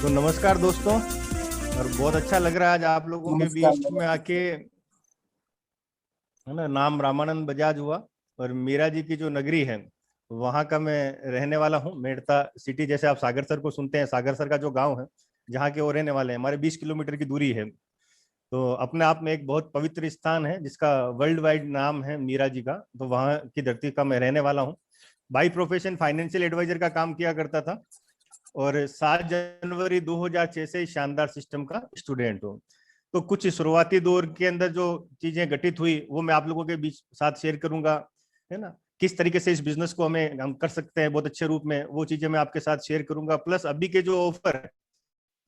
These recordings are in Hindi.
तो नमस्कार दोस्तों। और बहुत अच्छा लग रहा है आज आप लोगों के नमस्कार बीच में नमस्कार। आके, है ना। नाम रामानंद बजाज हुआ और मीरा जी की जो नगरी है वहाँ का मैं रहने वाला हूँ, मेड़ता सिटी। जैसे आप सागर सर को सुनते हैं, सागर सर का जो गांव है जहाँ के वो रहने वाले हैं, हमारे 20 किलोमीटर की दूरी है। तो अपने आप में एक बहुत पवित्र स्थान है जिसका वर्ल्ड वाइड नाम है मीरा जी का। तो वहाँ की धरती का मैं रहने वाला हूँ। बाई प्रोफेशन फाइनेंशियल एडवाइजर का काम किया करता था और 7 जनवरी 2006 से शानदार सिस्टम का स्टूडेंट हूँ। तो कुछ शुरुआती दौर के अंदर जो चीजें घटित हुई वो मैं आप लोगों के बीच साथ शेयर करूंगा, है ना। किस तरीके से इस बिजनेस को हम कर सकते हैं बहुत अच्छे रूप में, वो चीजें मैं आपके साथ शेयर करूंगा। प्लस अभी के जो ऑफर है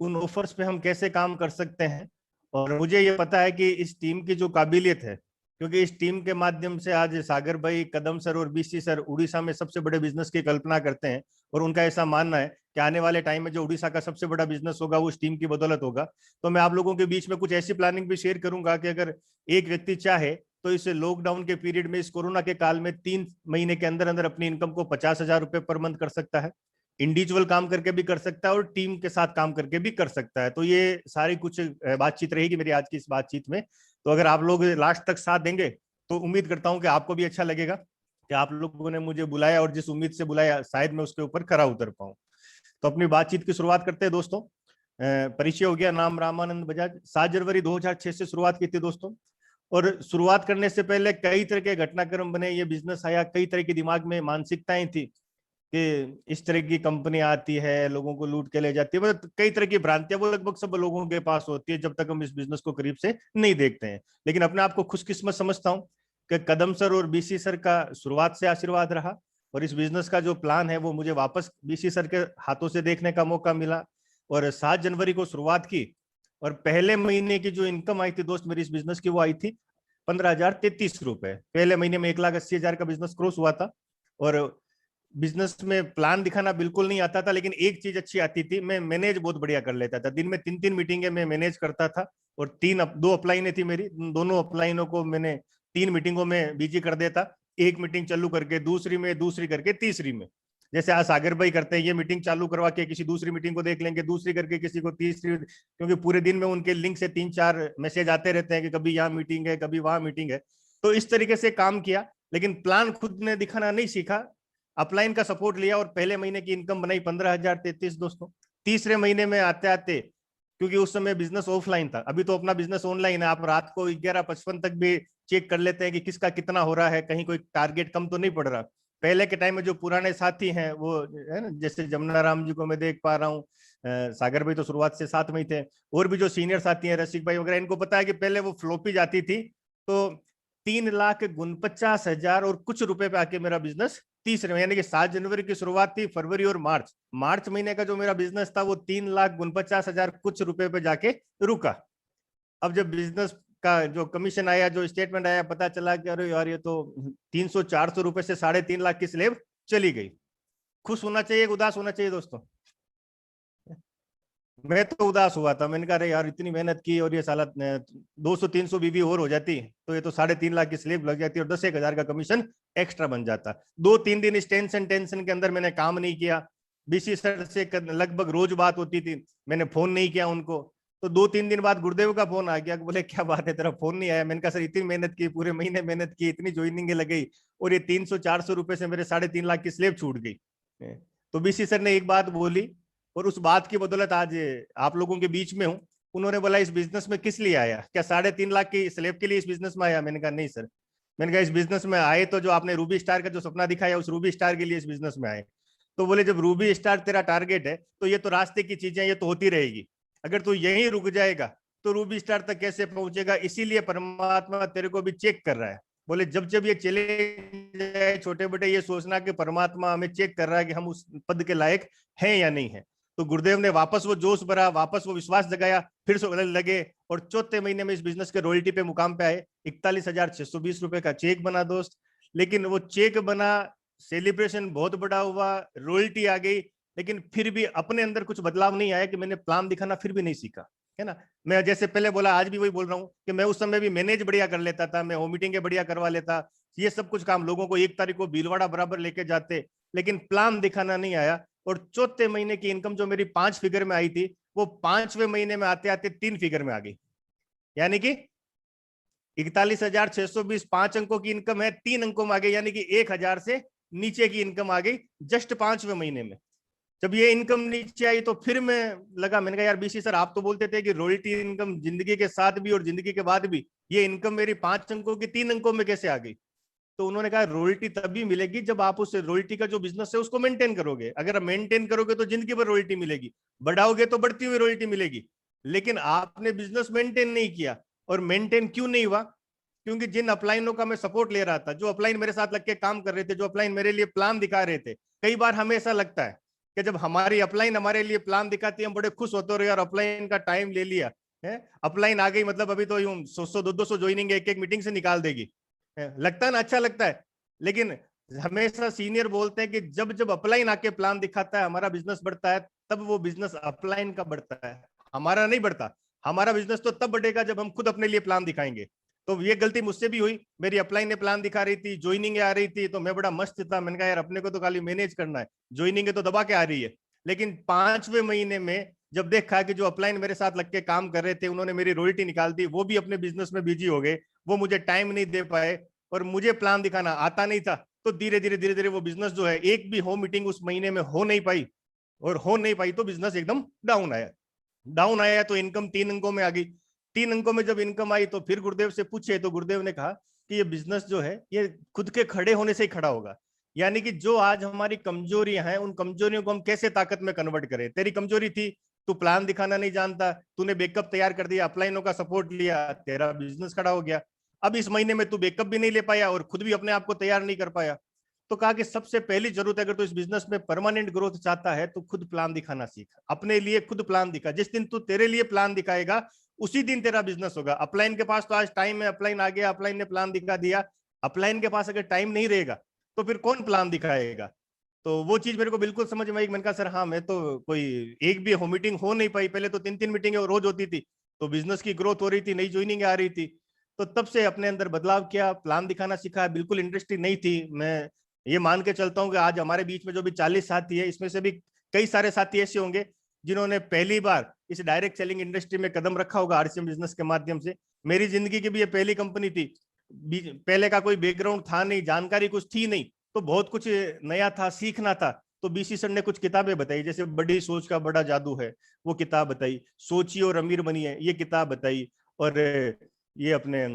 उन ऑफर्स पे हम कैसे काम कर सकते हैं। और मुझे ये पता है कि इस टीम की जो काबिलियत है, क्योंकि इस टीम के माध्यम से आज सागर भाई, कदम सर और बीसी सर उड़ीसा में सबसे बड़े बिजनेस की कल्पना करते हैं। और उनका ऐसा मानना है कि आने वाले टाइम में जो उड़ीसा का सबसे बड़ा बिजनेस होगा वो उस टीम की बदौलत होगा। तो मैं आप लोगों के बीच में कुछ ऐसी प्लानिंग भी शेयर करूंगा कि अगर एक व्यक्ति चाहे तो इस लॉकडाउन के पीरियड में, इस कोरोना के काल में 3 महीने के अंदर अंदर अपनी इनकम को 50,000 रुपए पर मंथ कर सकता है। इंडिविजुअल काम करके भी कर सकता है और टीम के साथ काम करके भी कर सकता है। तो ये सारी कुछ बातचीत रहेगी मेरी आज की इस बातचीत में। तो अगर आप लोग लास्ट तक साथ देंगे तो उम्मीद करता हूं कि आपको भी अच्छा लगेगा कि आप लोगों ने मुझे बुलाया और जिस उम्मीद से बुलाया शायद मैं उसके ऊपर खरा उतर पाऊं। तो अपनी बातचीत की शुरुआत करते हैं दोस्तों। परिचय हो गया, नाम रामानंद बजाज। 7 जनवरी 2006 से शुरुआत की थी दोस्तों। और शुरुआत करने से पहले कई तरह के घटनाक्रम बने, ये बिजनेस आया, कई तरह की दिमाग में मानसिकताएं थी कि इस तरह की कंपनी आती है, लोगों को लूट के ले जाती है। मतलब कई तरह की भ्रांतियां वो लगभग सब लोगों के पास होती है जब तक हम इस बिजनेस को करीब से नहीं देखते हैं। लेकिन अपने आप को खुशकिस्मत समझता हूँ कि कदम सर और बीसी सर का शुरुआत से आशीर्वाद रहा और इस बिजनेस का जो प्लान है वो मुझे वापस बीसी सर के हाथों से देखने का मौका मिला। और 7 जनवरी को शुरुआत की और पहले महीने की जो इनकम आई थी दोस्त मेरी इस बिजनेस की, वो आई थी 15,033 रुपए। पहले महीने में 1,80,000 का बिजनेस क्रॉस हुआ था। और बिजनेस में प्लान दिखाना बिल्कुल नहीं आता था, लेकिन एक चीज अच्छी आती थी, मैं मैनेज बहुत बढ़िया कर लेता था। दिन में 3-3 मीटिंगें मैं मैनेज करता था। और दो अपलाइनें थी मेरी, दोनों अपलाइनों को मैंने 3 मीटिंगों में बिजी कर देता। एक मीटिंग चालू करके दूसरी में, दूसरी करके तीसरी में। जैसे आज सागर भाई करते हैं, ये मीटिंग चालू करवा के किसी दूसरी मीटिंग को देख लेंगे, दूसरी करके किसी को तीसरी, क्योंकि पूरे दिन में उनके लिंक से 3-4 मैसेज आते रहते हैं कि कभी यहाँ मीटिंग है, कभी वहां मीटिंग है। तो इस तरीके से काम किया, लेकिन प्लान खुद ने दिखाना नहीं सीखा। अपलाइन का सपोर्ट लिया और पहले महीने की इनकम बनाई 15,033 दोस्तों। तीसरे महीने में आते आते, क्योंकि उस समय बिजनेस ऑफलाइन था, अभी तो अपना बिजनेस ऑनलाइन है, आप रात को 11:55 तक भी चेक कर लेते हैं कि किसका कितना हो रहा है, कहीं कोई टारगेट कम तो नहीं पड़ रहा। पहले के टाइम में जो पुराने साथी हैं वो, है ना, जैसे जमुना राम जी को मैं देख पा रहा हूँ, सागर भाई तो शुरुआत से साथ में ही थे, और भी जो सीनियर साथी हैं, रसिक भाई वगैरह, इनको पता है कि पहले वो फ्लोपी जाती थी। तो 3,49,000 और कुछ रुपए पे आके मेरा बिजनेस तीसरे में, यानी कि 7 जनवरी की शुरुआत थी, फरवरी और मार्च मार्च महीने का जो मेरा बिजनेस था वो 3,49,000 कुछ रुपए पे जाके रुका। अब जब बिजनेस का जो कमीशन आया, जो स्टेटमेंट आया, पता चला कि अरे यार ये तो 300-400 रुपए से 3.5 लाख की स्लेब चली गई। खुश होना चाहिए, उदास होना चाहिए दोस्तों? मैं तो उदास हुआ था। मैंने कहा अरे यार इतनी मेहनत की और ये साला 200-300 बीवी और हो जाती तो ये तो 3.5 लाख की स्लेब लग जाती और 10,000 का कमीशन एक्स्ट्रा बन जाता। 2-3 दिन इस टेंशन के अंदर मैंने काम नहीं किया। बीसी सर से लगभग रोज बात होती थी, मैंने फोन नहीं किया उनको। तो 2-3 दिन बाद गुरुदेव का फोन आ गया, बोले क्या बात है तेरा फोन नहीं आया। मैंने कहा सर इतनी मेहनत की, पूरे महीने मेहनत की, इतनी ज्वाइनिंग लगाई और ये 300-400 रुपए से मेरे 3.5 लाख की स्लेब छूट गई। तो बीसी सर ने एक बात बोली और उस बात की बदौलत आज आप लोगों के बीच में हूं। उन्होंने बोला इस बिजनेस में किस लिए आया, क्या 3.5 लाख की स्लेब के लिए इस बिजनेस में आया? मैंने कहा नहीं सर। मैंने कहा इस बिजनेस में आए तो जो आपने रूबी स्टार का जो सपना दिखाया उस रूबी स्टार के लिए इस बिजनेस में आए। तो बोले जब रूबी स्टार तेरा टारगेट है तो ये तो रास्ते की चीजें, ये तो होती रहेगी। अगर तू यहीं रुक जाएगा तो रूबी स्टार तक कैसे पहुंचेगा? इसीलिए परमात्मा तेरे को भी चेक कर रहा है। बोले जब जब ये चले जाए छोटे बड़े, ये सोचना कि परमात्मा हमें चेक कर रहा है कि हम उस पद के लायक हैं या नहीं है। तो गुरुदेव ने वापस वो जोश भरा, वापस वो विश्वास जगाया, फिर से लगे और चौथे महीने में इस बिजनेस के रॉयल्टी पे मुकाम पे आए। 41,620 रुपए का चेक बना दोस्त। लेकिन वो चेक बना, सेलिब्रेशन बहुत बड़ा हुआ, रॉयल्टी आ गई, लेकिन फिर भी अपने अंदर कुछ बदलाव नहीं आया कि मैंने प्लान दिखाना फिर भी नहीं सीखा, है ना। मैं जैसे पहले बोला, आज भी वही बोल रहा हूँ कि मैं उस समय भी मैनेज बढ़िया कर लेता था, मैं होम मीटिंग बढ़िया करवा लेता, ये सब कुछ काम, लोगों को 1 तारीख को भीलवाड़ा बराबर लेके जाते, लेकिन प्लान दिखाना नहीं आया। और चौथे महीने की इनकम जो मेरी 5 फिगर में आई थी वो 5वें महीने में आते आते 3 फिगर में आ गई, यानी कि 41,620 5 अंकों की इनकम है, 3 अंकों में आ गई, यानी कि 1,000 से नीचे की इनकम आ गई जस्ट 5वें महीने में। जब ये इनकम नीचे आई तो फिर मैंने कहा यार बीसी सर, आप तो बोलते थे कि रॉयल्टी इनकम जिंदगी के साथ भी और जिंदगी के बाद भी, ये इनकम मेरी 5 अंकों की 3 अंकों में कैसे आ गई? तो उन्होंने कहा रॉयल्टी तभी मिलेगी जब आप उस रॉयल्टी का जो बिजनेस है उसको मेंटेन करोगे। अगर आप मेंटेन करोगे तो जिंदगी भर रॉयल्टी मिलेगी, बढ़ाओगे तो बढ़ती हुई रॉयल्टी मिलेगी। लेकिन आपने बिजनेस मेंटेन नहीं किया। और मेंटेन क्यों नहीं हुआ? क्योंकि जिन अपलाइनों का मैं सपोर्ट ले रहा था, जो अपलाइन मेरे साथ लग के काम कर रहे थे, जो अपलाइन मेरे लिए प्लान दिखा रहे थे, कई बार हमें ऐसा लगता है कि जब हमारी अपलाइन हमारे लिए प्लान दिखाती है हम बड़े खुश होते हो, यार अपलाइन का टाइम ले लिया है, अपलाइन आ गई मतलब अभी तो यूं 100 200 ज्वाइनिंग एक एक मीटिंग से निकाल देगी, लगता है ना, अच्छा लगता है। लेकिन हमेशा सीनियर बोलते हैं कि जब जब अपलाइन आके प्लान दिखाता है हमारा बिजनेस बढ़ता है, तब वो बिजनेस अपलाइन का बढ़ता है, हमारा नहीं बढ़ता। हमारा बिजनेस तो तब बढ़ेगा जब हम खुद अपने लिए प्लान दिखाएंगे। तो ये गलती मुझसे भी हुई, मेरी अपलाइन ने प्लान दिखा रही थी, ज्वाइनिंग आ रही थी, तो मैं बड़ा मस्त था, मैंने कहा यार अपने को तो खाली मैनेज करना है, ज्वाइनिंग तो दबा के आ रही है। लेकिन 5वें महीने में जब देखा कि जो अपलाइन मेरे साथ लग के काम कर रहे थे उन्होंने मेरी रॉयल्टी निकाल दी, वो भी अपने बिजनेस में बिजी हो गए, वो मुझे टाइम नहीं दे पाए और मुझे प्लान दिखाना आता नहीं था, तो धीरे धीरे वो बिजनेस जो है, एक भी होम मीटिंग उस महीने में हो नहीं पाई, और हो नहीं पाई तो बिजनेस एकदम डाउन आया। डाउन आया तो इनकम 3 अंकों में आ गई। 3 अंकों में जब इनकम आई तो फिर गुरुदेव से पूछे, तो गुरुदेव ने कहा कि ये बिजनेस जो है ये खुद के खड़े होने से ही खड़ा होगा। यानी कि जो आज हमारी कमजोरियां हैं उन कमजोरियों को हम कैसे ताकत में कन्वर्ट करें। तेरी कमजोरी थी तू प्लान दिखाना नहीं जानता, तूने बैकअप तैयार कर दिया, अपलाइनों का सपोर्ट लिया, तेरा बिजनेस खड़ा हो गया। अब इस महीने में तू बैकअप भी नहीं ले पाया और खुद भी अपने आप को तैयार नहीं कर पाया। तो कहा कि सबसे पहली जरूरत है, अगर तू इस बिजनेस में परमानेंट ग्रोथ चाहता है तो खुद प्लान दिखाना सीख, अपने लिए खुद प्लान दिखा। जिस दिन तू तेरे लिए प्लान दिखाएगा उसी दिन तेरा बिजनेस होगा। अपलाइन के पास तो आज टाइम है, अपलाइन आ गया, अपलाइन ने प्लान दिखा दिया, अपलाइन के पास अगर टाइम नहीं रहेगा तो फिर कौन प्लान दिखाएगा? तो वो चीज मेरे को बिल्कुल समझ में आई। मैंने कहा सर हाँ, मैं तो कोई एक भी हो मीटिंग हो नहीं पाई, पहले तो 3 मीटिंगें रोज होती थी, तो बिजनेस की ग्रोथ हो रही थी, नई ज्वाइनिंग आ रही थी। तो तब से अपने अंदर बदलाव किया, प्लान दिखाना सीखा। बिल्कुल इंडस्ट्री नहीं थी, मैं ये मान के चलता हूँ कि आज हमारे बीच में जो भी 40 साथी है, इसमें से भी कई सारे साथी ऐसे होंगे जिन्होंने पहली बार इस डायरेक्ट सेलिंग इंडस्ट्री में कदम रखा होगा आरसीएम बिजनेस के माध्यम से। मेरी जिंदगी की भी ये पहली कंपनी थी, पहले का कोई बैकग्राउंड था नहीं, जानकारी कुछ थी नहीं, तो बहुत कुछ नया था, सीखना था। तो बीसी सर ने कुछ किताबें बताई, जैसे बड़ी सोच का बड़ा जादू है वो किताब बताई, सोचिए और अमीर बनिए ये किताब बताई, और ये अपने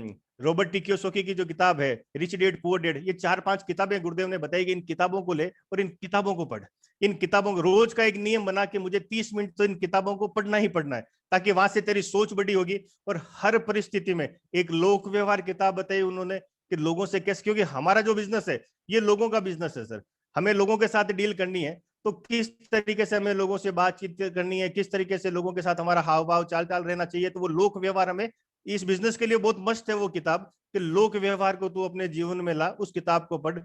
रॉबर्ट टी कियोसाकी की जो किताब है रिच डैड पुअर डैड, ये 4-5 किताबें गुरुदेव ने बताई कि इन किताबों को ले और इन किताबों को पढ़। इन किताबों को रोज का एक नियम बना के मुझे 30 मिनट तो इन किताबों को पढ़ना ही पढ़ना है, ताकि वहां से तेरी सोच बड़ी होगी। और हर परिस्थिति में एक लोक व्यवहार किताब बताई उन्होंने कि लोगों से कैसे, क्योंकि हमारा जो बिजनेस है ये लोगों का बिजनेस है सर, हमें लोगों के साथ डील करनी है। तो किस तरीके से हमें लोगों से बातचीत करनी है, किस तरीके से लोगों के साथ हमारा हाव भाव चाल चाल रहना चाहिए, तो वो लोक व्यवहार हमें इस बिजनेस के लिए बहुत मस्त है वो किताब, कि लोक व्यवहार को तू अपने जीवन में ला, उस किताब को पढ़।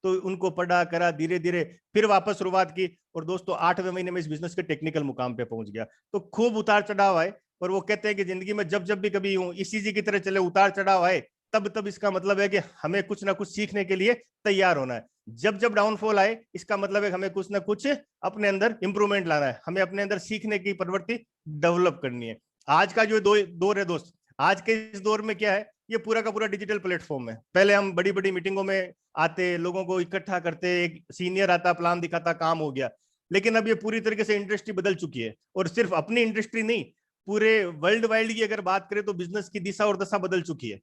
तो उनको पढ़ा करा, धीरे धीरे फिर वापस शुरुआत की, और दोस्तों 8वें महीने में इस बिजनेस के टेक्निकल मुकाम पे पहुंच गया। तो खूब उतार चढ़ाव आए, और वो कहते हैं कि जिंदगी में जब जब भी कभी यूं इसी जी की तरह चले उतार चढ़ाव आए, तब तब इसका मतलब है कि हमें कुछ ना कुछ सीखने के लिए तैयार होना है। जब जब डाउनफॉल आए इसका मतलब है हमें कुछ ना कुछ अपने अंदर इंप्रूवमेंट लाना है, हमें अपने अंदर सीखने की प्रवृत्ति डेवलप करनी है। आज का जो दौर है दोस्त, आज के इस दौर में क्या है, ये पूरा का पूरा डिजिटल प्लेटफॉर्म है। पहले हम बड़ी बड़ी मीटिंगों में आते, लोगों को इकट्ठा करते, एक सीनियर आता, प्लान दिखाता, काम हो गया। लेकिन अब ये पूरी तरीके से इंडस्ट्री बदल चुकी है, और सिर्फ अपनी इंडस्ट्री नहीं, पूरे वर्ल्ड वाइड की अगर बात करें तो बिजनेस की दिशा और दशा बदल चुकी है।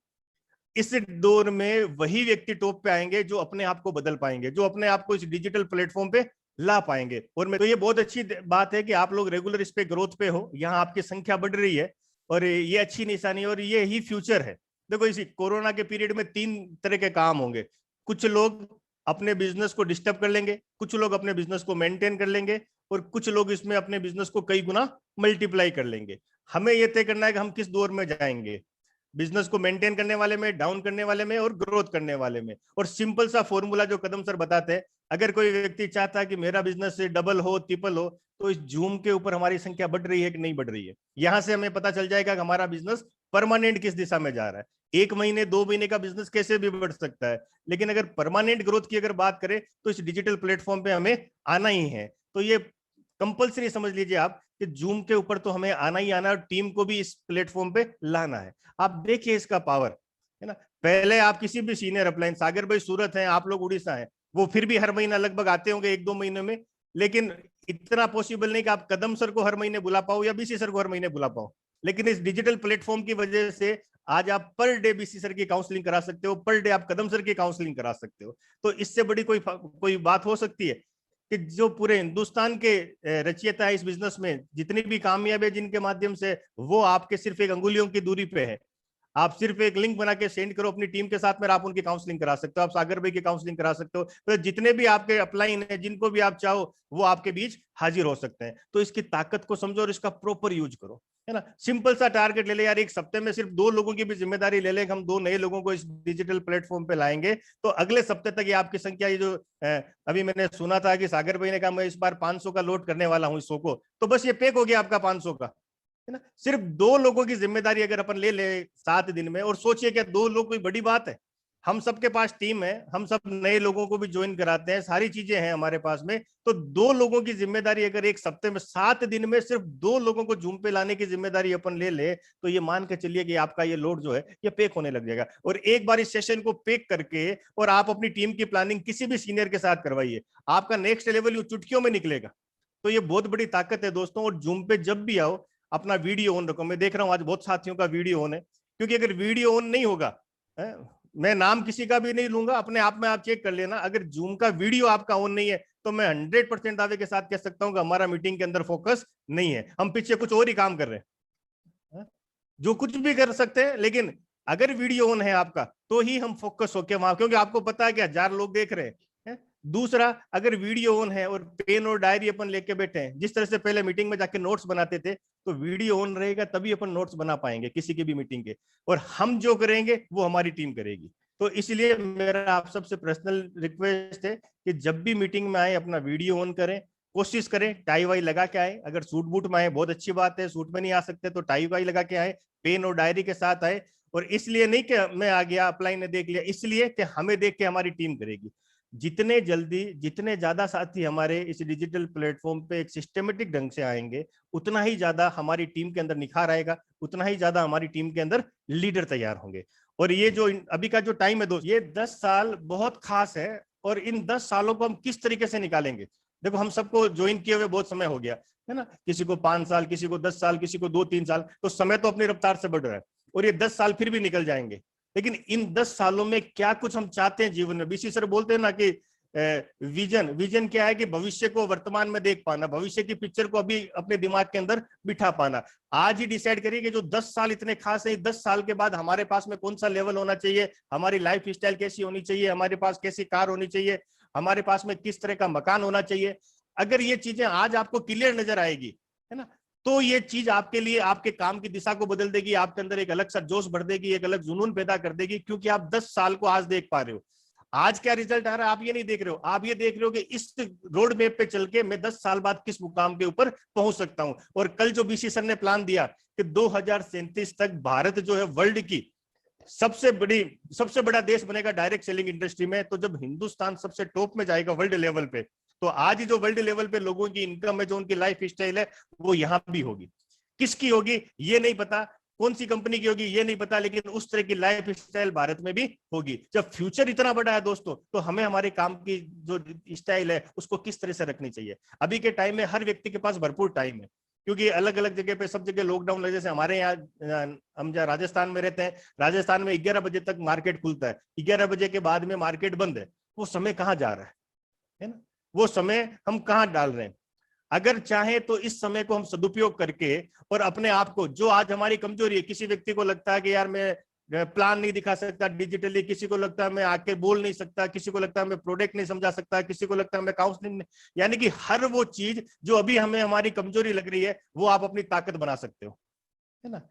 इस दौर में वही व्यक्ति टॉप पे आएंगे जो अपने आप को बदल पाएंगे, जो अपने आप को इस डिजिटल प्लेटफॉर्म पे ला पाएंगे। और मैं तो ये बहुत अच्छी बात है कि आप लोग रेगुलर इस पे ग्रोथ पे हो, यहाँ आपकी संख्या बढ़ रही है, और ये अच्छी निशानी, और ये ही फ्यूचर है। देखो इसी कोरोना के पीरियड में 3 तरह के काम होंगे। कुछ लोग अपने बिजनेस को डिस्टर्ब कर लेंगे, कुछ लोग अपने बिजनेस को मेंटेन कर लेंगे, और कुछ लोग इसमें अपने बिजनेस को कई गुना मल्टीप्लाई कर लेंगे। हमें यह तय करना है कि हम किस दौर में जाएंगे, बिजनेस को मेंटेन करने वाले में, डाउन करने वाले में, और ग्रोथ करने वाले में। और सिंपल सा फॉर्मूला जो कदम सर बताते हैं, अगर कोई व्यक्ति चाहता है कि मेरा बिजनेस डबल हो, ट्रिपल हो, तो इस जूम के ऊपर हमारी संख्या बढ़ रही है कि नहीं बढ़ रही है, यहां से हमें पता चल जाएगा कि हमारा बिजनेस परमानेंट किस दिशा में जा रहा है। 1 महीने 2 महीने का बिजनेस कैसे भी बढ़ सकता है, लेकिन अगर परमानेंट ग्रोथ की अगर बात करें तो इस डिजिटल प्लेटफॉर्म पे हमें आना ही है। तो ये कंपल्सरी समझ लीजिए आप कि जूम के ऊपर तो हमें आना ही आना है और टीम को भी इस प्लेटफॉर्म पे लाना है। आप देखिए इसका पावर, है ना। पहले आप किसी भी सीनियर अपलाइन, सागर भाई सूरत है, आप लोग उड़ीसा है, वो फिर भी हर महीना लगभग आते होंगे 1-2 महीने में, लेकिन इतना पॉसिबल नहीं कि आप कदम सर को हर महीने बुला पाओ या बीसी सर को हर महीने बुला पाओ। लेकिन इस डिजिटल प्लेटफॉर्म की वजह से आज आप पर डे बीसी सर की काउंसलिंग करा सकते हो, पर डे आप कदम सर की काउंसलिंग करा सकते हो। तो इससे बड़ी कोई बात हो सकती है कि जो पूरे हिंदुस्तान के रचयिता है इस बिजनेस में, जितनी भी कामयाबी है जिनके माध्यम से, वो आपके सिर्फ एक अंगुलियों की दूरी पे है। आप सिर्फ एक लिंक बना के सेंड करो अपनी टीम के साथ में, आप उनकी काउंसलिंग करा सकते हो, आप सागर भाई की काउंसलिंग करा सकते हो। तो जितने भी आपके अपलाइन है, जिनको भी आप चाहो, वो आपके बीच हाजिर हो सकते हैं। तो इसकी ताकत को समझो और इसका प्रॉपर यूज करो, है ना। सिंपल सा टारगेट ले ले यार, एक सप्ते में सिर्फ 2 लोगों की भी जिम्मेदारी ले ले, हम 2 नए लोगों को इस डिजिटल प्लेटफॉर्म पे लाएंगे, तो अगले सप्ते तक ये आपकी संख्या, ये जो अभी मैंने सुना था कि सागर भाई ने कहा मैं इस बार 500 का लोड करने वाला हूं इस शो को, तो बस ये पैक हो गया आपका 500 का, है ना। सिर्फ 2 लोगों की जिम्मेदारी अगर अपन ले ले 7 दिन में, और सोचिए क्या 2 लोग कोई बड़ी बात है। हम सबके पास टीम है, हम सब नए लोगों को भी ज्वाइन कराते हैं, सारी चीजें हैं हमारे पास में, तो 2 लोगों की जिम्मेदारी अगर एक सप्ते में 7 दिन में सिर्फ 2 लोगों को जूम पे लाने की जिम्मेदारी अपन ले ले, तो ये मान के चलिए कि आपका ये लोड जो है ये पैक होने लग जाएगा। और एक बार इस सेशन को पैक करके और आप अपनी टीम की प्लानिंग किसी भी सीनियर के साथ करवाइए, आपका नेक्स्ट लेवल चुटकियों में निकलेगा। तो ये बहुत बड़ी ताकत है दोस्तों। और जूम पे जब भी आओ अपना वीडियो ऑन रखो। मैं देख रहा हूँ आज बहुत साथियों का वीडियो ऑन है, क्योंकि अगर वीडियो ऑन नहीं होगा, मैं नाम किसी का भी नहीं लूंगा, अपने आप में आप चेक कर लेना, अगर जूम का वीडियो आपका ऑन नहीं है तो मैं 100% दावे के साथ कह सकता हूं कि हमारा मीटिंग के अंदर फोकस नहीं है, हम पीछे कुछ और ही काम कर रहे हैं। जो कुछ भी कर सकते हैं, लेकिन अगर वीडियो ऑन है आपका तो ही हम फोकस होके वहां, क्योंकि आपको पता है कि 1000 लोग देख रहे हैं। दूसरा, अगर वीडियो ऑन है और पेन और डायरी अपन लेके बैठे हैं, जिस तरह से पहले मीटिंग में जाके नोट्स बनाते थे, तो वीडियो ऑन रहेगा तभी अपन नोट्स बना पाएंगे किसी की भी मीटिंग के, और हम जो करेंगे वो हमारी टीम करेगी। तो इसलिए मेरा आप सबसे पर्सनल रिक्वेस्ट है कि जब भी मीटिंग में आए अपना वीडियो ऑन करें, कोशिश करें टाई वाई लगा के आए, अगर सूट बूट में आए बहुत अच्छी बात है, सूट में नहीं आ सकते तो टाई वाई लगा के आए, पेन और डायरी के साथ आए। और इसलिए नहीं कि मैं आ गया अपलाइन ने देख लिया, इसलिए कि हमें देख के हमारी टीम करेगी। जितने जल्दी, जितने ज्यादा साथी हमारे इस डिजिटल प्लेटफॉर्म पे एक सिस्टमेटिक ढंग से आएंगे, उतना ही ज्यादा हमारी टीम के अंदर निखार आएगा, उतना ही ज्यादा हमारी टीम के अंदर लीडर तैयार होंगे। और ये जो अभी का जो टाइम है दोस्त, ये 10 साल बहुत खास है, और इन 10 सालों को हम किस तरीके से निकालेंगे। देखो हम सबको ज्वाइन किए हुए बहुत समय हो गया है ना, किसी को 5 साल, किसी को 10 साल, किसी को 2-3 साल, तो समय तो अपनी रफ्तार से बढ़ रहा है, और ये 10 साल फिर भी निकल जाएंगे। लेकिन इन 10 सालों में क्या कुछ हम चाहते हैं जीवन में। बीसी सर बोलते हैं ना कि विजन क्या है कि भविष्य को वर्तमान में देख पाना, भविष्य की पिक्चर को अभी अपने दिमाग के अंदर बिठा पाना। आज ही डिसाइड करिए कि जो 10 साल इतने खास है, 10 साल के बाद हमारे पास में कौन सा लेवल होना चाहिए, हमारी लाइफ स्टाइल कैसी होनी चाहिए, हमारे पास कैसी कार होनी चाहिए, हमारे पास में किस तरह का मकान होना चाहिए। अगर ये चीजें आज आपको क्लियर नजर आएगी, है ना, तो ये चीज आपके लिए आपके काम की दिशा को बदल देगी, आपके अंदर एक अलग सा जोश भर देगी, एक अलग जुनून पैदा कर देगी, क्योंकि आप 10 साल को आज देख पा रहे हो। आज क्या रिजल्ट आ रहा है आप ये नहीं देख रहे हो, आप ये देख रहे हो कि इस रोड मैप पे चल के मैं 10 साल बाद किस मुकाम के ऊपर पहुंच सकता हूं। और कल जो बीसी सर ने प्लान दिया कि 2037 तक भारत जो है वर्ल्ड की सबसे बड़ा देश बनेगा डायरेक्ट सेलिंग इंडस्ट्री में, तो जब हिंदुस्तान सबसे टॉप में जाएगा वर्ल्ड लेवल पे, तो आज ही जो वर्ल्ड लेवल पे लोगों की इनकम है, जो उनकी लाइफ स्टाइल है, वो यहां भी होगी। किसकी होगी ये नहीं पता, कौन सी कंपनी की होगी ये नहीं पता, लेकिन उस तरह की लाइफ स्टाइल भारत में भी होगी। जब फ्यूचर इतना बड़ा है दोस्तों, तो हमें हमारे काम की जो स्टाइल है उसको किस तरह से रखनी चाहिए। अभी के टाइम में हर व्यक्ति के पास भरपूर टाइम है, क्योंकि अलग अलग जगह पे सब जगह लॉकडाउन लगे। जैसे हमारे यहाँ हम जहाँ राजस्थान में रहते हैं, राजस्थान में 11 बजे तक मार्केट खुलता है, 11 बजे के बाद में मार्केट बंद है। वो समय कहाँ जा रहा है ना, वो समय हम कहाँ डाल रहे हैं। अगर चाहे तो इस समय को हम सदुपयोग करके और अपने आप को, जो आज हमारी कमजोरी है, किसी व्यक्ति को लगता है कि यार मैं प्लान नहीं दिखा सकता डिजिटली, किसी को लगता है मैं आके बोल नहीं सकता, किसी को लगता है मैं प्रोडक्ट नहीं समझा सकता, किसी को लगता है मैं काउंसलिंग, यानी कि हर वो चीज जो अभी हमें हमारी कमजोरी लग रही है, वो आप अपनी ताकत बना सकते हो, है ना।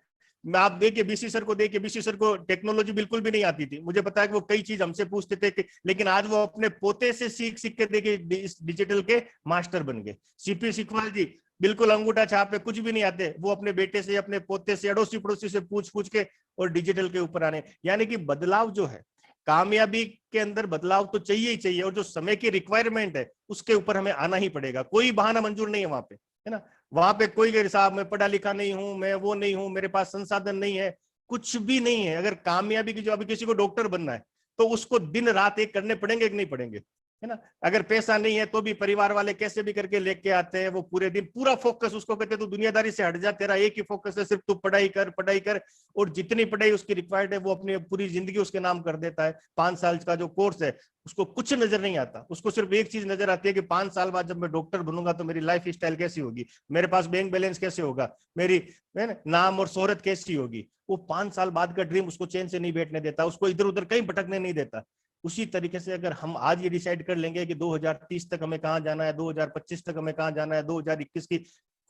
मैं आप देखिए बीसी सर को देखिए, बीसी सर को टेक्नोलॉजी बिल्कुल भी नहीं आती थी, मुझे पता है कि वो कई चीज हमसे पूछते थे कि, लेकिन आज वो अपने पोते से सीख सीख के देखिए डिजिटल के मास्टर बन गए। सीपी सिकवाल जी बिल्कुल अंगूठा छाप पे कुछ भी नहीं आते, वो अपने बेटे से, अपने पोते से, अड़ोसी पड़ोसी से पूछ के और डिजिटल के ऊपर आने। यानी कि बदलाव जो है, कामयाबी के अंदर बदलाव तो चाहिए ही चाहिए, और जो समय की रिक्वायरमेंट है उसके ऊपर हमें आना ही पड़ेगा, कोई बहाना मंजूर नहीं है वहां पे, है ना। वहां पे कोई के हिसाब, मैं पढ़ा लिखा नहीं हूं, मैं वो नहीं हूं, मेरे पास संसाधन नहीं है, कुछ भी नहीं है। अगर कामयाबी की जो, अभी किसी को डॉक्टर बनना है तो उसको दिन रात एक करने पड़ेंगे कि नहीं पड़ेंगे, है ना। अगर पैसा नहीं है तो भी परिवार वाले कैसे भी करके लेके आते हैं, वो पूरे दिन पूरा फोकस उसको कहते हैं तू दुनियादारी से हट जा, तेरा एक ही फोकस है, सिर्फ तू पढ़ाई कर पढ़ाई कर। और जितनी पढ़ाई उसकी रिक्वायर्ड है वो अपनी पूरी जिंदगी उसके नाम कर देता है। 5 साल का जो कोर्स है उसको कुछ नजर नहीं आता, उसको सिर्फ एक चीज नजर आती है कि 5 साल बाद जब मैं डॉक्टर बनूंगा तो मेरी लाइफ स्टाइल कैसी होगी, मेरे पास बैंक बैलेंस कैसे होगा, मेरी नाम और शोहरत कैसी होगी। वो 5 साल बाद का ड्रीम उसको चैन से नहीं बैठने देता, उसको इधर उधर कहीं भटकने नहीं देता। उसी तरीके से अगर हम आज ये डिसाइड कर लेंगे कि 2030 तक हमें कहाँ जाना है, 2025 तक हमें कहाँ जाना है, 2021 की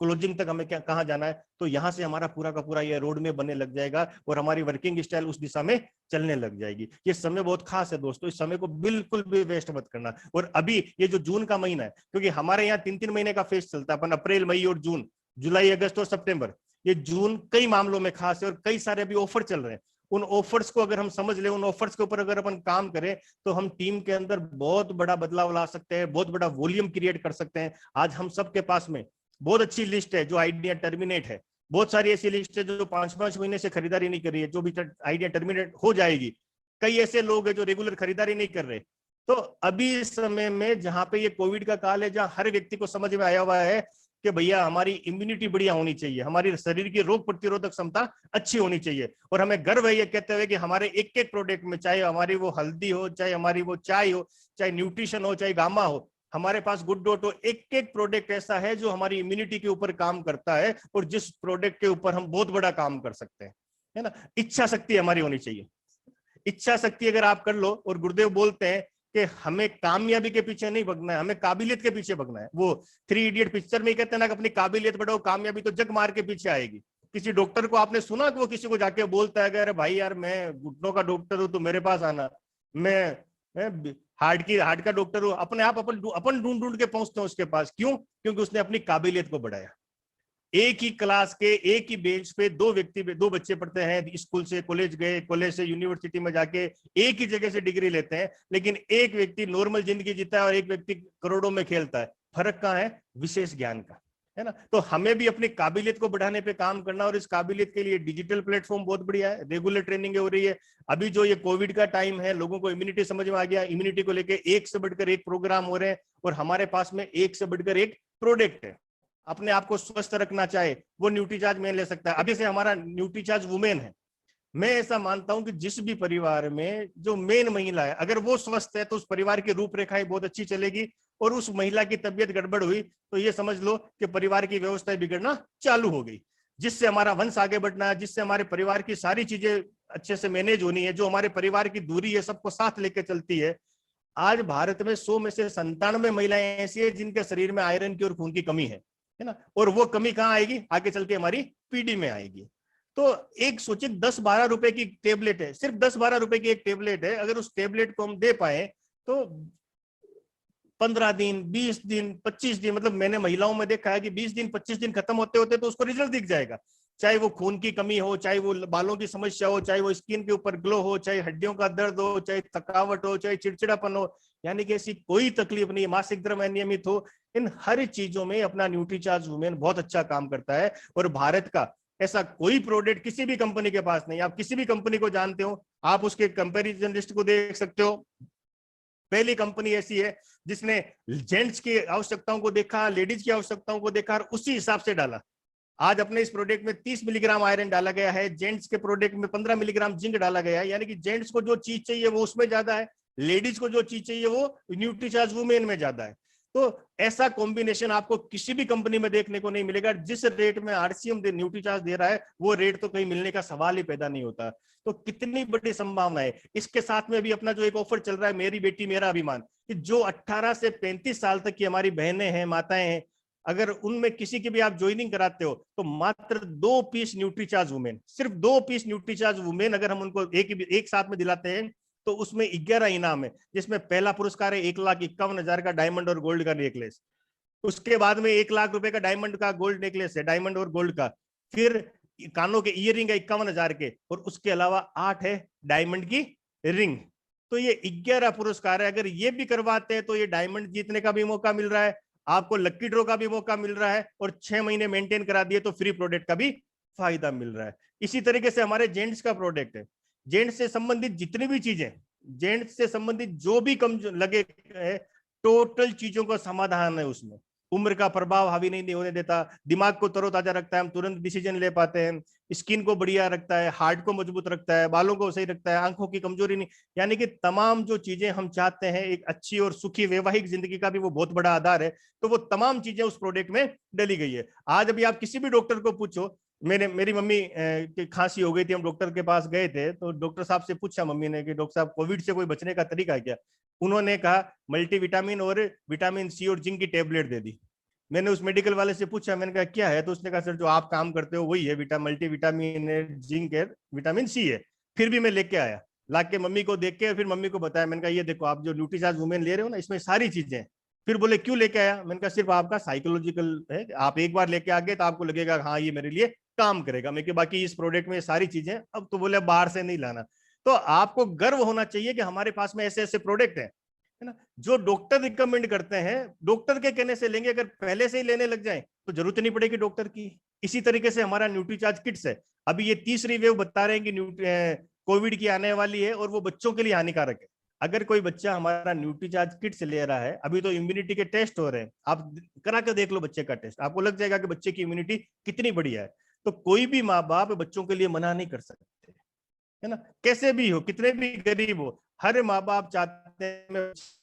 क्लोजिंग तक हमें कहाँ जाना है, तो यहाँ से हमारा पूरा का पूरा ये रोड में बनने लग जाएगा और हमारी वर्किंग स्टाइल उस दिशा में चलने लग जाएगी। ये समय बहुत खास है दोस्तों, इस समय को बिल्कुल भी वेस्ट मत करना। और अभी ये जो जून का महीना है, क्योंकि हमारे यहाँ 3-3 महीने का फेज चलता है, अपन अप्रैल मई और जून, जुलाई अगस्त और सितंबर, ये जून कई मामलों में खास है और कई सारे अभी ऑफर चल रहे हैं। उन ऑफर्स को अगर हम समझ लें, उन ऑफर्स के ऊपर अगर अपन काम करें तो हम टीम के अंदर बहुत बड़ा बदलाव ला सकते हैं, बहुत बड़ा वॉल्यूम क्रिएट कर सकते हैं। आज हम सबके पास में बहुत अच्छी लिस्ट है जो आइडिया टर्मिनेट है, बहुत सारी ऐसी लिस्ट है जो 5-5 महीने से खरीदारी नहीं कर रही है, जो भी आइडिया टर्मिनेट हो जाएगी। कई ऐसे लोग हैं जो रेगुलर खरीदारी नहीं कर रहे। तो अभी इस समय में जहां पे ये कोविड का काल है, जहां हर व्यक्ति को समझ में आया हुआ है कि भैया हमारी इम्यूनिटी बढ़िया होनी चाहिए, हमारी शरीर की रोग प्रतिरोधक क्षमता अच्छी होनी चाहिए, और हमें गर्व है ये कहते हुए कि हमारे एक एक प्रोडक्ट में, चाहे हमारी वो हल्दी हो, चाहे हमारी वो चाय हो, चाहे न्यूट्रिशन हो, चाहे गामा हो, हमारे पास गुड डॉट हो, एक एक प्रोडक्ट ऐसा है जो हमारी इम्यूनिटी के ऊपर काम करता है और जिस प्रोडक्ट के ऊपर हम बहुत बड़ा काम कर सकते हैं, है ना। इच्छा शक्ति हमारी होनी चाहिए। इच्छा शक्ति अगर आप कर लो, और गुरुदेव बोलते हैं कि हमें कामयाबी के पीछे नहीं भगना है, हमें काबिलियत के पीछे भगना है। वो 3 इडियट पिक्चर में कहते हैं ना कि अपनी काबिलियत बढ़ाओ, कामयाबी तो जग मार के पीछे आएगी। किसी डॉक्टर को आपने सुना कि वो किसी को जाके बोलता है कि अरे भाई यार मैं घुटनों का डॉक्टर हूं, तो मेरे पास आना, मैं हार्ट का डॉक्टर हूं। अपने आप अपन ढूंढ ढूंढ के पहुंचते हैं उसके पास। क्यों? क्योंकि उसने अपनी काबिलियत को बढ़ाया। एक ही क्लास के एक ही बेंच पे दो बच्चे पढ़ते हैं, स्कूल से कॉलेज गए, कॉलेज से यूनिवर्सिटी में जाके एक ही जगह से डिग्री लेते हैं, लेकिन एक व्यक्ति नॉर्मल जिंदगी जीता है और एक व्यक्ति करोड़ों में खेलता है। फर्क कहाँ है? विशेष ज्ञान का, है ना। तो हमें भी अपनी काबिलियत को बढ़ाने पे काम करना, और इस काबिलियत के लिए डिजिटल प्लेटफॉर्म बहुत बढ़िया है, रेगुलर ट्रेनिंग हो रही है। अभी जो ये कोविड का टाइम है, लोगों को इम्यूनिटी समझ में आ गया, इम्यूनिटी को लेकर एक से बढ़कर एक प्रोग्राम हो रहे हैं, और हमारे पास में एक से बढ़कर एक प्रोडक्ट है। अपने आप को स्वस्थ रखना चाहे वो न्यूट्रीचार्ज मैन ले सकता है। अभी से हमारा न्यूट्रीचार्ज वुमेन है। मैं ऐसा मानता हूं कि जिस भी परिवार में जो मेन महिला है, अगर वो स्वस्थ है तो उस परिवार की रूपरेखाएं बहुत अच्छी चलेगी, और उस महिला की तबीयत गड़बड़ हुई तो ये समझ लो कि परिवार की व्यवस्था बिगड़ना चालू हो गई। जिससे हमारा वंश आगे बढ़ना है, जिससे हमारे परिवार की सारी चीजें अच्छे से मैनेज होनी है, जो हमारे परिवार की दूरी है सबको साथ लेकर चलती है। आज भारत में 100 में से 97 महिलाएं ऐसी है जिनके शरीर में आयरन की और खून की कमी है ना। और वो कमी कहाँ आएगी? आगे चल के हमारी पीढ़ी में आएगी। तो एक सोचिए 10-12 रुपए की टेबलेट है, सिर्फ 10-12 रुपए की एक टेबलेट है। अगर उस टेबलेट को हम दे पाए तो 15 दिन, 20 दिन, 25 दिन, मतलब मैंने महिलाओं में देखा है कि 20 दिन 25 दिन खत्म होते होते तो उसको रिजल्ट दिख जाएगा। चाहे वो खून की कमी हो, चाहे वो बालों की समस्या हो, चाहे वो स्किन के ऊपर ग्लो हो, चाहे हड्डियों का दर्द हो, चाहे थकावट हो, चाहे चिड़चिड़ापन हो, यानी कि ऐसी कोई तकलीफ नहीं, मासिक धर्म अनियमित हो, इन हर चीजों में अपना न्यूट्रीचार्ज वुमेन बहुत अच्छा काम करता है। और भारत का ऐसा कोई प्रोडक्ट किसी भी कंपनी के पास नहीं। आप किसी भी कंपनी को जानते हो, आप उसके कंपैरिजन लिस्ट को देख सकते हो। पहली कंपनी ऐसी है जिसने जेंट्स की आवश्यकताओं को देखा, लेडीज की आवश्यकताओं को देखा और उसी हिसाब से डाला। आज अपने इस प्रोडक्ट में 30 मिलीग्राम आयरन डाला गया है, जेंट्स के प्रोडक्ट में 15 मिलीग्राम जिंक डाला गया है, यानी कि जेंट्स को जो चीज चाहिए वो उसमें ज्यादा है, लेडीज को जो चीज चाहिए वो न्यूट्रीचार्ज वुमेन में ज्यादा है। तो ऐसा कॉम्बिनेशन आपको किसी भी कंपनी में देखने को नहीं मिलेगा। जिस रेट में आरसीएम न्यूट्रीचार्ज दे रहा है वो रेट तो कहीं मिलने का सवाल ही पैदा नहीं होता। तो कितनी बड़ी संभावना है। इसके साथ में भी अपना जो एक ऑफर चल रहा है, मेरी बेटी मेरा अभिमान, कि जो 18 से 35 साल तक की हमारी बहनें हैं, माताएं हैं, अगर उनमें किसी की भी आप ज्वाइनिंग कराते हो तो मात्र 2 पीस न्यूट्रीचार्ज वुमेन, सिर्फ 2 पीस न्यूट्रीचार्ज वुमेन अगर हम उनको एक साथ में दिलाते हैं तो उसमें 11 इनाम है, जिसमें पहला पुरस्कार है 1,51,000 का डायमंड और गोल्ड का नेकलेस। उसके बाद में 1 लाख रुपए का डायमंड का गोल्ड नेकलेस है, डायमंड और गोल्ड का। फिर कानों के ईयरिंग है 51,000 के, और उसके अलावा 8 है डायमंड की रिंग। तो ये 11 पुरस्कार है। अगर ये भी करवाते हैं तो ये डायमंड जीतने का भी मौका मिल रहा है, आपको लक्की ड्रॉ का भी मौका मिल रहा है और 6 महीने मेंटेन करा दिए तो फ्री प्रोडक्ट का भी फायदा मिल रहा है। इसी तरीके से हमारे जेंट्स का प्रोडक्ट है, जेंट्स से संबंधित जितनी भी चीजें, जेंट्स से संबंधित जो भी कम लगे है, टोटल चीजों का समाधान है उसमें। उम्र का प्रभाव हावी नहीं होने देता, दिमाग को तरोताजा रखता है, हम तुरंत डिसीजन ले पाते हैं, स्किन को बढ़िया रखता है, हार्ट को मजबूत रखता है, बालों को सही रखता है, आंखों की कमजोरी नहीं, यानी कि तमाम जो चीजें हम चाहते हैं एक अच्छी और सुखी वैवाहिक जिंदगी का भी वो बहुत बड़ा आधार है, तो वो तमाम चीजें उस प्रोडक्ट में डली गई है। आज अभी आप किसी भी डॉक्टर को पूछो, मेरी मम्मी की खांसी हो गई थी, हम डॉक्टर के पास गए थे, तो डॉक्टर साहब से पूछा मम्मी ने कि डॉक्टर साहब कोविड से कोई बचने का तरीका है क्या? उन्होंने कहा मल्टीविटामिन और विटामिन सी और जिंक की टेबलेट दे दी। मैंने उस मेडिकल वाले से पूछा, मैंने कहा क्या है, तो उसने कहा सर जो आप काम करते हो वही है, मल्टीविटामिन है, जिंक है, विटामिन सी है। फिर भी मैं लेके आया, लाके मम्मी को देख के फिर मम्मी को बताया, मैंने कहा ये देखो आप जो न्यूट्रीचार्ज वुमेन ले रहे हो ना, इसमें सारी चीजें। फिर बोले क्यों लेके आया? मैंने कहा सिर्फ आपका साइकोलॉजिकल है, आप एक बार लेके आ गए तो आपको लगेगा हाँ ये मेरे लिए काम करेगा। मैं कि बाकी इस प्रोडक्ट में सारी चीजें, अब तो बोले बाहर से नहीं लाना। तो आपको गर्व होना चाहिए कि हमारे पास में ऐसे ऐसे प्रोडक्ट है ना, जो डॉक्टर रिकमेंड करते हैं, डॉक्टर के कहने से लेंगे। अगर पहले से ही लेने लग जाए तो जरूरत नहीं पड़ेगी डॉक्टर की। इसी तरीके से हमारा न्यूट्रीचार्ज किट्स है, अभी ये तीसरी वेव बता रहे हैं कि कोविड की आने वाली है और वो बच्चों के लिए हानिकारक है। अगर कोई बच्चा हमारा न्यूट्रीचार्ज किट्स ले रहा है, अभी तो इम्यूनिटी के टेस्ट हो रहे हैं, आप करा कर देख लो बच्चे का टेस्ट, आपको लग जाएगा कि बच्चे की इम्यूनिटी कितनी बढ़िया है। तो कोई भी माँ बाप बच्चों के लिए मना नहीं कर सकते, है ना, कैसे भी हो, कितने भी गरीब हो, हर माँ बाप चाहते हैं मैं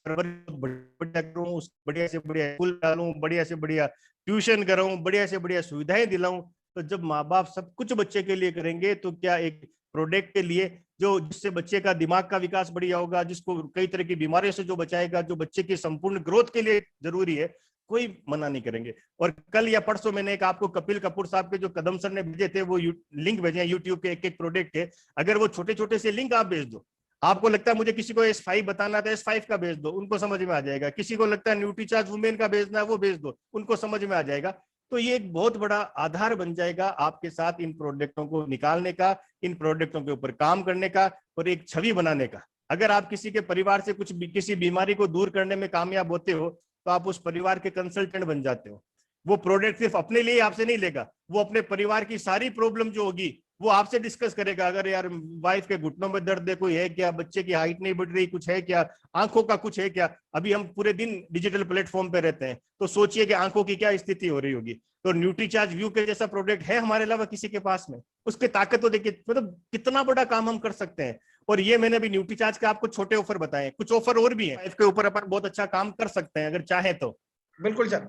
बढ़िया करूं, बढ़िया से बढ़िया स्कूल डालूं, बढ़िया से बढ़िया ट्यूशन कराऊं, बढ़िया से बढ़िया सुविधाएं दिलाऊं। तो जब माँ बाप सब कुछ बच्चे के लिए करेंगे तो क्या एक प्रोडक्ट के लिए जो जिससे बच्चे का दिमाग का विकास बढ़िया होगा, जिसको कई तरह की बीमारियों से जो बचाएगा, जो बच्चे की संपूर्ण ग्रोथ के लिए जरूरी है, कोई मना नहीं करेंगे। और कल या परसों मैंने एक आपको कपिल कपूर साहब के जो कदम सर ने भेजे थे वो लिंक भेजे हैं यूट्यूब के एक प्रोडक्ट के। अगर वो छोटे छोटे से लिंक आप भेज दो, आपको लगता है मुझे किसी को S5 बताना था, S5 का भेज दो, उनको समझ में आ जाएगा। किसी को लगता है न्यूट्रीचार्ज वुमेन का भेजना है, वो भेज दो, उनको समझ में आ जाएगा। तो ये एक बहुत बड़ा आधार बन जाएगा आपके साथ इन प्रोडक्टों को निकालने का, इन प्रोडक्टों के ऊपर काम करने का और एक छवि बनाने का। अगर आप किसी के परिवार से किसी बीमारी को दूर करने में कामयाब होते हो तो आप उस परिवार के कंसल्टेंट बन जाते हो। वो प्रोडक्ट सिर्फ अपने लिए आपसे नहीं लेगा, वो अपने परिवार की सारी प्रॉब्लम जो होगी वो आपसे डिस्कस करेगा। अगर यार वाइफ के घुटनों में दर्द है, कोई है क्या, बच्चे की हाइट नहीं बढ़ रही, कुछ है क्या, आंखों का कुछ है क्या। अभी हम पूरे दिन डिजिटल प्लेटफॉर्म पे रहते हैं, तो सोचिए कि आंखों की क्या स्थिति हो रही होगी। तो न्यूट्रीचार्ज व्यू के जैसा प्रोडक्ट है हमारे अलावा किसी के पास में, उसके ताकत तो देखिए, मतलब कितना बड़ा काम हम कर सकते हैं। और ये मैंने अभी न्यूट्रीचार्ज के आपको छोटे ऑफर बताए, कुछ ऑफर और भी हैं इसके ऊपर अपन बहुत अच्छा काम कर सकते हैं अगर चाहे तो। बिल्कुल सर,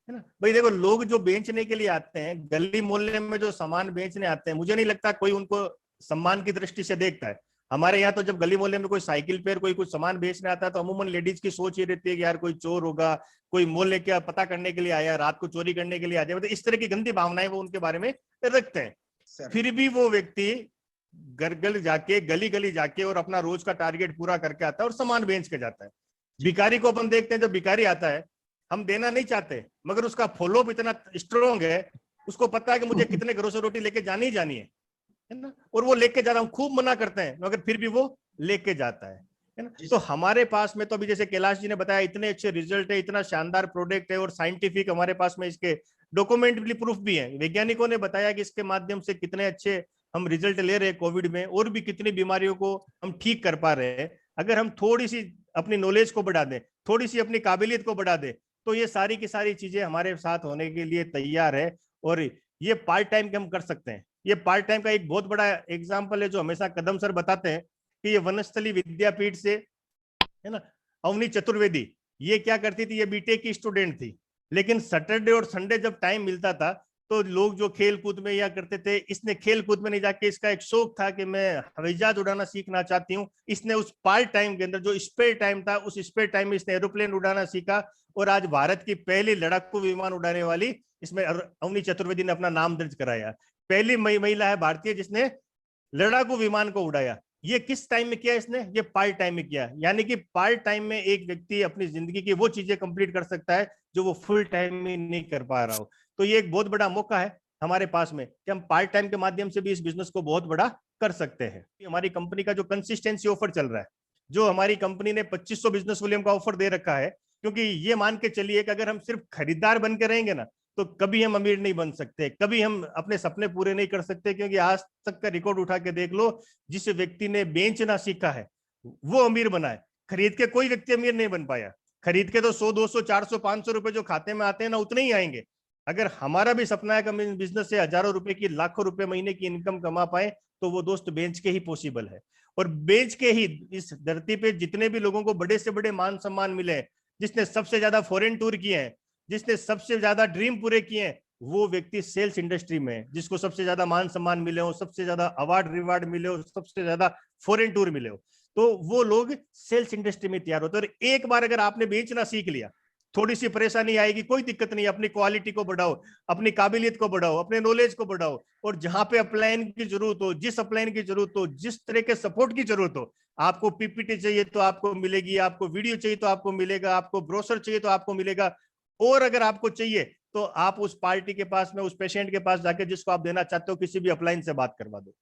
है ना भाई। देखो लोग जो बेचने के लिए आते हैं, गली मोहल्ले में जो सामान बेचने आते हैं, मुझे नहीं लगता कोई उनको सम्मान की दृष्टि से देखता है। हमारे यहाँ तो जब गली मोहल्ले में कोई साइकिल पर कोई कुछ सामान बेचने आता है तो अमूमन लेडीज की सोच ये रहती है कि यार कोई चोर होगा, कोई मोहल्ले का पता करने के लिए आया, रात को चोरी करने के लिए आ जाए, मतलब इस तरह की गंदी भावनाएं वो उनके बारे में रखते हैं। फिर भी वो व्यक्ति गली गली जाके और अपना रोज का टारगेट पूरा करके आता है और सामान बेच के जाता है। भिखारी को अपन देखते हैं, जब भिखारी आता है हम देना नहीं चाहते, मगर उसका फॉलोअप इतना स्ट्रॉन्ग है, उसको पता है कि मुझे कितने घरों से रोटी लेके जानी ही जानी है ना, और वो लेके जा रहा हूं, खूब मना करते हैं मगर फिर भी वो लेके जाता है ना। तो हमारे पास में तो अभी जैसे कैलाश जी ने बताया इतने अच्छे रिजल्ट है, इतना शानदार प्रोडक्ट है और साइंटिफिक हमारे पास में इसके डॉक्यूमेंटली प्रूफ भी है। वैज्ञानिकों ने बताया कि इसके माध्यम से कितने अच्छे हम रिजल्ट ले रहे हैं कोविड में, और भी कितनी बीमारियों को हम ठीक कर पा रहे हैं। अगर हम थोड़ी सी अपनी नॉलेज को बढ़ा दें, थोड़ी सी अपनी काबिलियत को बढ़ा दें, तो ये सारी की सारी चीजें हमारे साथ होने के लिए तैयार है। और ये पार्ट टाइम के हम कर सकते हैं। ये पार्ट टाइम का एक बहुत बड़ा एग्जाम्पल है जो हमेशा कदम सर बताते हैं कि ये वनस्थली विद्यापीठ से है ना, अवनी चतुर्वेदी, ये क्या करती थी, ये बीटेक की स्टूडेंट थी, लेकिन सैटरडे और संडे जब टाइम मिलता था तो लोग जो खेल कूद में या करते थे, इसने खेल कूद में नहीं जाके इसका एक शौक था कि मैं हवाई जहाज उड़ाना सीखना चाहती हूँ। इसने उस पार्ट टाइम के अंदर जो स्पेयर टाइम था, उस स्पेयर टाइम में इसने एरोप्लेन उड़ाना सीखा और आज भारत की पहली लड़ाकू विमान उड़ाने वाली इसमें अवनी चतुर्वेदी ने अपना नाम दर्ज कराया। पहली महिला है भारतीय जिसने लड़ाकू विमान को उड़ाया। ये किस टाइम में किया इसने? ये पार्ट टाइम में किया। यानी कि पार्ट टाइम में एक व्यक्ति अपनी जिंदगी की वो चीजें कंप्लीट कर सकता है जो वो फुल टाइम में नहीं कर पा रहा हो। तो ये एक बहुत बड़ा मौका है हमारे पास में कि हम पार्ट टाइम के माध्यम से भी इस बिजनेस को बहुत बड़ा कर सकते हैं। हमारी कंपनी का जो कंसिस्टेंसी ऑफर चल रहा है, जो हमारी कंपनी ने 2500 बिजनेस वॉल्यूम का ऑफर दे रखा है, क्योंकि ये मान के चलिए कि अगर हम सिर्फ खरीदार बन के रहेंगे ना, तो कभी हम अमीर नहीं बन सकते, कभी हम अपने सपने पूरे नहीं कर सकते। क्योंकि आज तक का रिकॉर्ड उठा के देख लो, जिस व्यक्ति ने बेचना सीखा है वो अमीर बना है। खरीद के कोई व्यक्ति अमीर नहीं बन पाया। खरीद के तो 100, 200, 400, 500 रुपए जो खाते में आते हैं ना, उतने ही आएंगे। अगर हमारा भी सपना है कि हम बिजनेस से हजारों रुपए की, लाखों रुपए महीने की इनकम कमा पाए, तो वो दोस्त बेच के ही पॉसिबल है। और बेच के ही इस धरती पे जितने भी लोगों को बड़े से बड़े मान सम्मान मिले, जिसने सबसे ज्यादा फॉरेन टूर किए हैं, जिसने सबसे ज्यादा ड्रीम पूरे किए हैं, वो व्यक्ति सेल्स इंडस्ट्री में, जिसको सबसे ज्यादा मान सम्मान मिले हो, सबसे ज्यादा अवार्ड रिवार्ड मिले हो, सबसे ज्यादा फॉरेन टूर मिले हो, तो वो लोग सेल्स इंडस्ट्री में तैयार होते हैं। और एक बार अगर आपने बेचना सीख लिया, थोड़ी सी परेशानी आएगी, कोई दिक्कत नहीं, अपनी क्वालिटी को बढ़ाओ, अपनी काबिलियत को बढ़ाओ, अपने नॉलेज को बढ़ाओ, और जहां पे अपलाइन की जरूरत हो, जिस अपलाइन की जरूरत हो, जिस तरह के सपोर्ट की जरूरत हो, आपको पीपीटी चाहिए तो आपको मिलेगी, आपको वीडियो चाहिए तो आपको मिलेगा, आपको ब्रोशर चाहिए तो आपको मिलेगा। और अगर आपको चाहिए तो आप उस पार्टी के पास में, उस पेशेंट के पास जाके जिसको आप देना चाहते हो, किसी भी अपलाइन से बात करवा दो,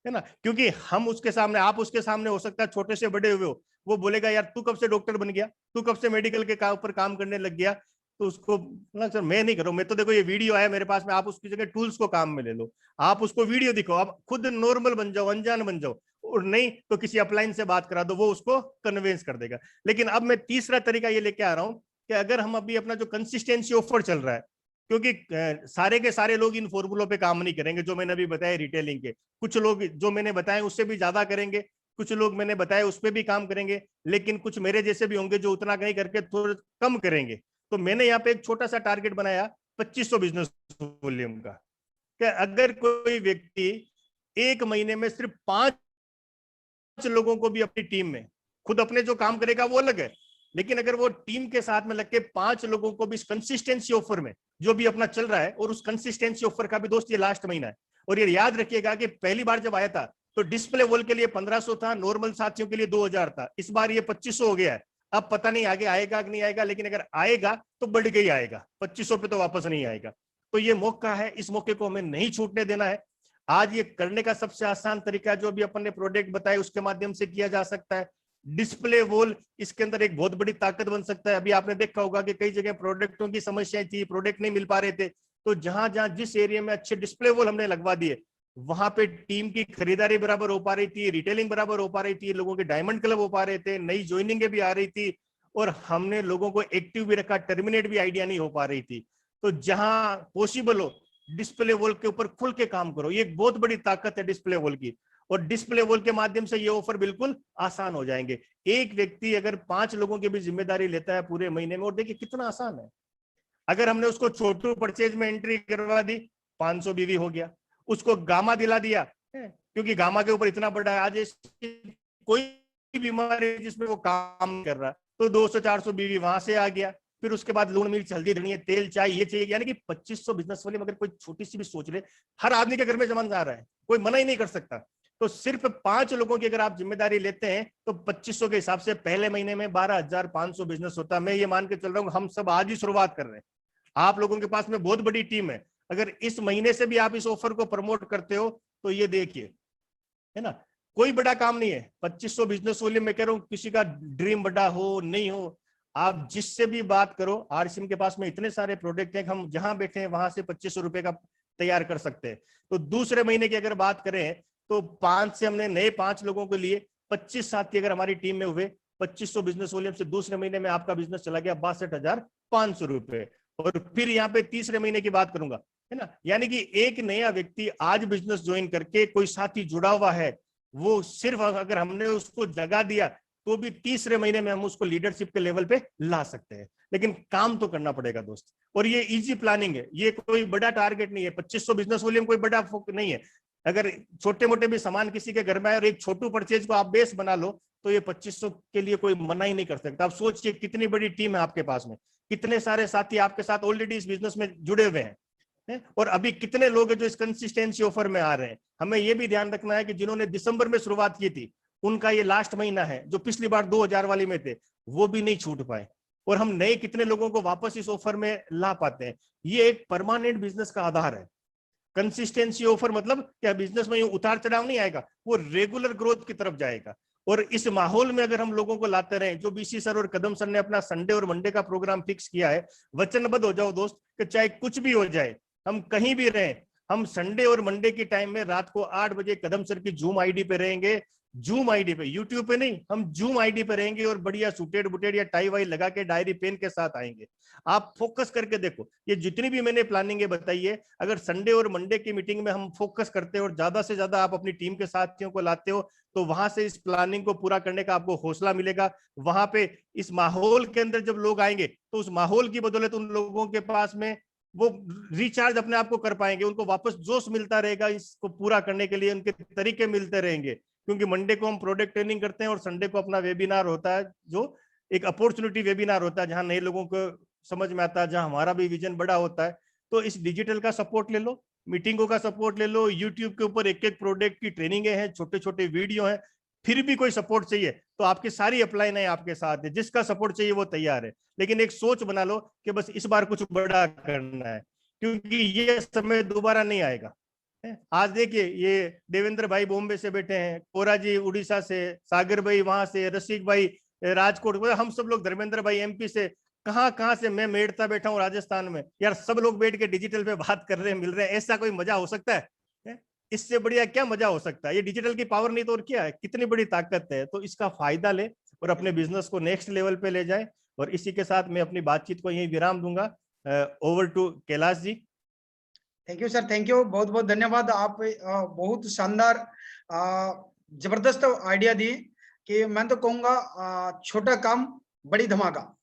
है ना। क्योंकि हम उसके सामने, आप उसके सामने हो सकता है छोटे से बड़े हुए हो, वो बोलेगा यार तू कब से डॉक्टर बन गया, तू कब से मेडिकल के ऊपर काम करने लग गया। तो उसको ना, सर मैं नहीं करूँ, मैं तो देखो ये वीडियो आया मेरे पास में, आप उसकी जगह टूल्स को काम में ले लो, आप उसको वीडियो दिखो, आप खुद नॉर्मल बन जाओ, अनजान बन जाओ, और नहीं तो किसी अपलाइन से बात करा दो, वो उसको कन्विंस कर देगा। लेकिन अब मैं तीसरा तरीका ये लेके आ रहा हूं कि अगर हम अभी अपना जो कंसिस्टेंसी ऑफर चल रहा है, क्योंकि सारे के सारे लोग इन फॉर्मूलों पे काम नहीं करेंगे जो मैंने अभी बताया रिटेलिंग के, कुछ लोग जो मैंने बताया उससे भी ज्यादा करेंगे, कुछ लोग मैंने बताया उस पर भी काम करेंगे, लेकिन कुछ मेरे जैसे भी होंगे जो उतना नहीं करके थोड़ा कम करेंगे। तो मैंने यहाँ पे एक छोटा सा टारगेट बनाया 2500 बिजनेस वॉल्यूम का, कि अगर कोई व्यक्ति एक महीने में सिर्फ 5 लोगों को भी अपनी टीम में, खुद अपने जो काम करेगा वो अलग है, लेकिन अगर वो टीम के साथ में लग के 5 लोगों को भी इस कंसिस्टेंसी ऑफर में जो भी अपना चल रहा है, और उस कंसिस्टेंसी ऑफर का भी दोस्त ये लास्ट महीना है, और ये याद रखिएगा कि पहली बार जब आया था तो डिस्प्ले वॉल के लिए 1500 था, नॉर्मल साथियों के लिए 2000 था, इस बार ये 2500 हो गया है। अब पता नहीं आगे आएगा कि नहीं आएगा, लेकिन अगर आएगा तो बढ़ के ही आएगा, 2500 पे तो वापस नहीं आएगा। तो ये मौका है, इस मौके को हमें नहीं छूटने देना है। आज ये करने का सबसे आसान तरीका जो भी अपन ने प्रोडक्ट बताए उसके माध्यम से किया जा सकता है। डिस्प्ले वॉल इसके अंदर एक बहुत बड़ी ताकत बन सकता है। अभी आपने देखा होगा कि कई जगह प्रोडक्टों की समस्याएं थी, प्रोडक्ट नहीं मिल पा रहे थे, तो जहां जहां जिस एरिया में अच्छे डिस्प्ले वॉल हमने लगवा दिए, वहां पे टीम की खरीदारी बराबर हो पा रही थी, रिटेलिंग बराबर हो पा रही थी, लोगों के डायमंड क्लब हो पा रहे थे, नई ज्वाइनिंग भी आ रही थी, और हमने लोगों को एक्टिव भी रखा, टर्मिनेट भी आइडिया नहीं हो पा रही थी। तो जहां पॉसिबल हो डिस्प्ले वॉल के ऊपर खुल के काम करो, ये एक बहुत बड़ी ताकत है डिस्प्ले वॉल की, और डिस्प्ले वॉल के माध्यम से ये ऑफर बिल्कुल आसान हो जाएंगे। एक व्यक्ति अगर 5 लोगों की भी जिम्मेदारी लेता है पूरे महीने में, और देखिए कितना आसान है। अगर हमने उसको छोटू परचेज में एंट्री करवा दी, 500 बीवी हो गया, उसको गामा दिला दिया, क्योंकि गामा के ऊपर इतना बड़ा है, आज कोई बीमारी जिसमें वो काम कर रहा है, तो 200-400 बीवी वहां से आ गया। फिर उसके बाद लूण मिर्च हल्दी धनिया तेल चाय ये चाहिए, यानी कि 2500 बिजनेस वाले अगर कोई छोटी सी भी सोच ले, हर आदमी के घर में जमान जा रहा है, कोई मना ही नहीं कर सकता। तो सिर्फ 5 लोगों की अगर आप जिम्मेदारी लेते हैं तो 2500 के हिसाब से पहले महीने में 12,500 बिजनेस होता है। मैं ये मान के चल रहा हूँ हम सब आज ही शुरुआत कर रहे हैं, आप लोगों के पास में बहुत बड़ी टीम है। अगर इस महीने से भी आप इस ऑफर को प्रमोट करते हो तो ये देखिए, है ना, कोई बड़ा काम नहीं है। 2500 बिजनेस वॉल्यूम में कह रहा हूँ, किसी का ड्रीम बड़ा हो नहीं हो, आप जिससे भी बात करो, आरसीएम के पास में इतने सारे प्रोडक्ट हैं, हम जहां बैठे हैं वहां से 2500 रुपए का तैयार कर सकते हैं। तो दूसरे महीने की अगर बात करें तो 5 से हमने नए 5 लोगों के लिए 25 साथी अगर हमारी टीम में हुए, 2500 बिजनेस वॉल्यूम से दूसरे महीने में आपका बिजनेस चला गया 62,500 रुपए। और फिर यहाँ पे तीसरे महीने की बात करूंगा, है ना, यानी कि एक नया व्यक्ति आज बिजनेस ज्वाइन करके कोई साथी जुड़ा हुआ है, वो सिर्फ अगर हमने उसको जगा दिया तो भी तीसरे महीने में हम उसको लीडरशिप के लेवल पे ला सकते हैं। लेकिन काम तो करना पड़ेगा दोस्त, और ये इजी प्लानिंग है, ये कोई बड़ा टारगेट नहीं है। 2500 बिजनेस वॉल्यूम कोई बड़ा नहीं है। अगर छोटे मोटे भी सामान किसी के घर में आए और एक छोटू परचेज को आप बेस बना लो तो ये 2500 के लिए कोई मना ही नहीं कर सकता। आप सोचिए कितनी बड़ी टीम है आपके पास में, कितने सारे साथी आपके साथ ऑलरेडी इस बिजनेस में जुड़े हुए हैं, और अभी कितने लोग हैं जो इस कंसिस्टेंसी ऑफर में आ रहे हैं। हमें यह भी ध्यान रखना है कि जिन्होंने दिसंबर में शुरुआत की थी उनका ये लास्ट महीना है, जो पिछली बार 2000 वाली में थे वो भी नहीं छूट पाए, और हम नए कितने लोगों को वापस इस ऑफर में ला पाते हैं। ये एक परमानेंट बिजनेस का आधार है। कंसिस्टेंसी ऑफर मतलब क्या, बिजनेस में उतार चढ़ाव नहीं आएगा, वो रेगुलर ग्रोथ की तरफ जाएगा। और इस माहौल में अगर हम लोगों को लाते रहे, जो बीसी सर और कदम सर ने अपना संडे और मंडे का प्रोग्राम फिक्स किया है, वचनबद्ध हो जाओ दोस्त कि चाहे कुछ भी हो जाए, हम कहीं भी रहें, हम संडे और मंडे की टाइम में रात को 8 बजे कदम सर की जूम आईडी पे रहेंगे। जूम आईडी पे, यूट्यूब पे नहीं, हम जूम आईडी पे रहेंगे और बढ़िया सूटेड बुटेड या टाई वाई लगा के डायरी पेन के साथ आएंगे। आप फोकस करके देखो, ये जितनी भी मैंने प्लानिंग है बताई है, अगर संडे और मंडे की मीटिंग में हम फोकस करते हो और ज्यादा से ज्यादा आप अपनी टीम के साथियों को लाते हो, तो वहां से इस प्लानिंग को पूरा करने का आपको हौसला मिलेगा। वहां पे इस माहौल के अंदर जब लोग आएंगे, तो उस माहौल की बदौलत उन लोगों के पास में वो रिचार्ज अपने आप को कर पाएंगे, उनको वापस जोश मिलता रहेगा, इसको पूरा करने के लिए उनके तरीके मिलते रहेंगे। क्योंकि मंडे को हम प्रोडक्ट ट्रेनिंग करते हैं और संडे को अपना वेबिनार होता है, जो एक अपॉर्चुनिटी वेबिनार होता है, जहां नए लोगों को समझ में आता है, जहां हमारा भी विजन बड़ा होता है। तो इस डिजिटल का सपोर्ट ले लो, मीटिंगों का सपोर्ट ले लो, यूट्यूब के ऊपर एक एक प्रोडक्ट की ट्रेनिंग है, छोटे छोटे वीडियो हैं। फिर भी कोई सपोर्ट चाहिए तो आपकी सारी अपलाइन है आपके साथ है, जिसका सपोर्ट चाहिए वो तैयार है। लेकिन एक सोच बना लो कि बस इस बार कुछ बड़ा करना है, क्योंकि ये समय दोबारा नहीं आएगा। आज देखिए, ये देवेंद्र भाई बॉम्बे से बैठे हैं, कोरा जी उड़ीसा से, सागर भाई वहां से, रसिक भाई राजकोट, हम सब लोग, धर्मेंद्र भाई एमपी से, कहाँ से, मैं मेड़ता बैठा हूँ राजस्थान में। यार सब लोग बैठ के डिजिटल पे बात कर रहे हैं, मिल रहे हैं, ऐसा कोई मजा हो सकता है? इससे बढ़िया क्या मजा हो सकता है? ये डिजिटल की पावर नहीं तो और क्या है, कितनी बड़ी ताकत है। तो इसका फायदा ले और अपने बिजनेस को नेक्स्ट लेवल पे ले जाए। और इसी के साथ मैं अपनी बातचीत को यही विराम दूंगा। Over to Kailash ji. Thank you sir, thank you, बहुत बहुत धन्यवाद। आप बहुत शानदार जबरदस्त आइडिया दिए कि मैं तो कहूँगा छोटा काम बड़ी धमाका।